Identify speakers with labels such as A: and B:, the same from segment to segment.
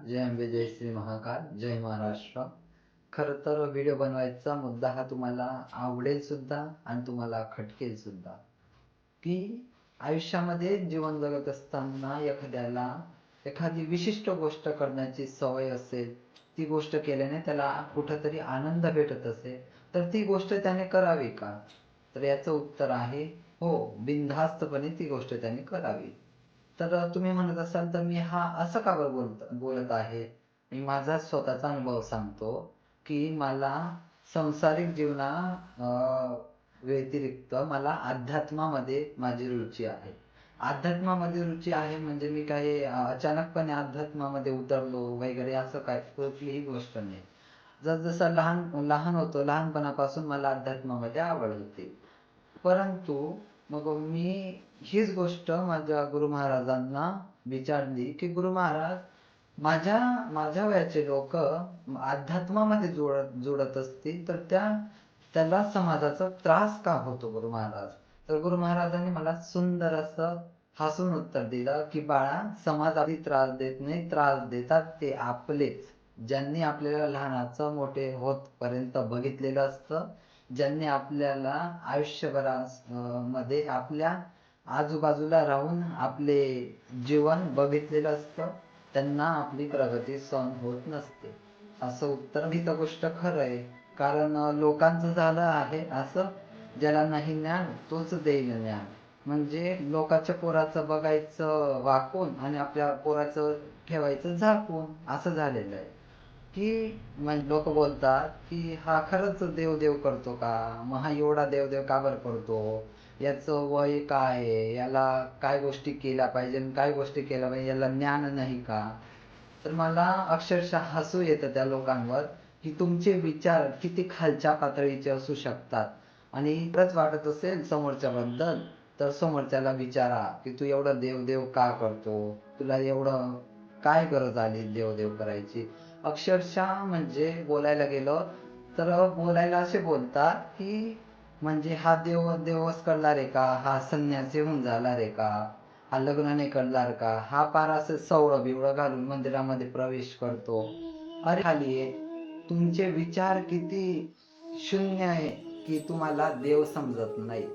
A: जय अंबे, जय श्री महाकाल, जय महाराष्ट्र. खरं तर व्हिडिओ बनवायचा मुद्दा हा तुम्हाला आवडेल सुद्धा आणि तुम्हाला खटकेल सुद्धा, की आयुष्यामध्ये जीवन जगत असताना एखाद्याला एखादी विशिष्ट गोष्ट करण्याची सवय असेल, ती गोष्ट केल्याने त्याला कुठंतरी आनंद भेटत असेल, तर ती गोष्ट त्याने करावी का? तर याचं उत्तर आहे हो, बिनधास्तपणे ती गोष्ट त्याने करावी. तर तुम्ही म्हणत असाल तर मी हा असं का बरं बोलत आहे? मी माझा स्वतःचा अनुभव सांगतो, की मला सांसारिक व्यतिरिक्त मला अध्यात्मामध्ये माझी रुची आहे. अध्यात्मामध्ये रुची आहे म्हणजे मी काही अचानकपणे अध्यात्मामध्ये उतरलो वगैरे असं काय कुठलीही गोष्ट नाही. जसं लहान लहान होतो, लहानपणापासून मला अध्यात्मामध्ये आवड होती. परंतु मग मी हीच गोष्ट माझ्या गुरु महाराजांना विचारली, की गुरु महाराज, माझ्या माझ्या वयाचे लोक अध्यात्मामध्ये जोडत असतील तर त्याला समाजाचा त्रास का होतो गुरु महाराज? तर गुरु महाराजांनी मला सुंदर असं हसून उत्तर दिलं, की बाळा, समाज आधी त्रास देत नाही, त्रास देतात ते आपलेच, ज्यांनी आपल्याला लहानाचं मोठे होतपर्यंत बघितलेलं असतं, ज्यांनी आपल्याला आयुष्यभरा मध्ये आपल्या आजूबाजूला राहून आपले जीवन बघितलेलं असतं, त्यांना आपली प्रगती सहन होत नसते. असं उत्तर ही तर गोष्ट खरं आहे. कारण लोकांचं झालं आहे असं, ज्याला नाही ज्ञान तोच देईल ज्ञान. म्हणजे लोकाच्या पोराचं बघायचं वाकून आणि आपल्या पोराचं ठेवायचं झाकून, असं झालेलं आहे. की म्हणजे लोक बोलतात, की हा खरंच देव करतो का? मग हा एवढा देव का बरं करतो? याचं वय काय आहे? याला काय गोष्टी केल्या पाहिजे आणि काय गोष्टी केल्या पाहिजे, याला ज्ञान नाही का? तर मला अक्षरशः हसू येतं त्या लोकांवर, की तुमचे विचार किती खालच्या पातळीचे असू शकतात. आणि खरंच वाटत असेल समोरच्या बद्दल, तर समोरच्याला विचारा, की तू एवढं देव का करतो? तुला एवढं काय गरज आली देव करायची? अक्षरशः म्हणजे बोलायला गेलं तर बोलायला असे बोलतात, की म्हणजे हा देवच करणार आहे का? हा संन्यासी होऊन जाणार आहे का? हा लग्न नाही करणार का? हा पार असं सवळं बिवळं घालून मंदिरामध्ये प्रवेश करतो. अरे खाली आहे. तुमचे विचार किती शून्य आहे, की तुम्हाला देव समजत नाही.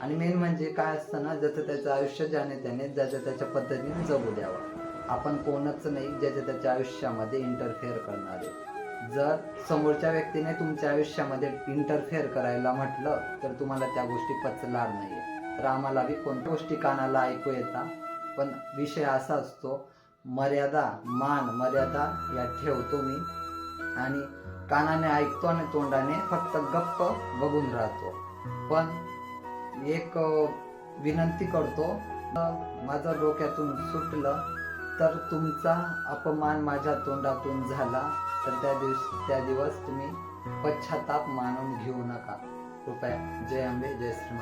A: आणि मेन म्हणजे काय असतं ना, ज्याचं त्याचं आयुष्य ज्याने त्याने ज्याच्या त्याच्या पद्धतीने जगू द्यावं. आपण कोणच नाही ज्याच्या त्याच्या आयुष्यामध्ये इंटरफेअर करणारे. जर समोरच्या व्यक्तीने तुमच्या आयुष्यामध्ये इंटरफेअर करायला म्हटलं, तर तुम्हाला त्या गोष्टी पचणार नाही. तर आम्हाला बी कोणत्या गोष्टी कानाला ऐकू येतात, पण विषय असा असतो, मान मर्यादा या ठेवतो मी, आणि कानाने ऐकतो आणि तोंडाने फक्त गप्प बघून राहतो. पण एक विनंती करतो, माझं डोक्यातून सुटलं तर तुमचा अपमान माझ्या तोंडातून झाला, तर त्या दिवस तुम्ही पश्चाताप मानून घेऊ नका. कृपया. जय अंबे, जय श्री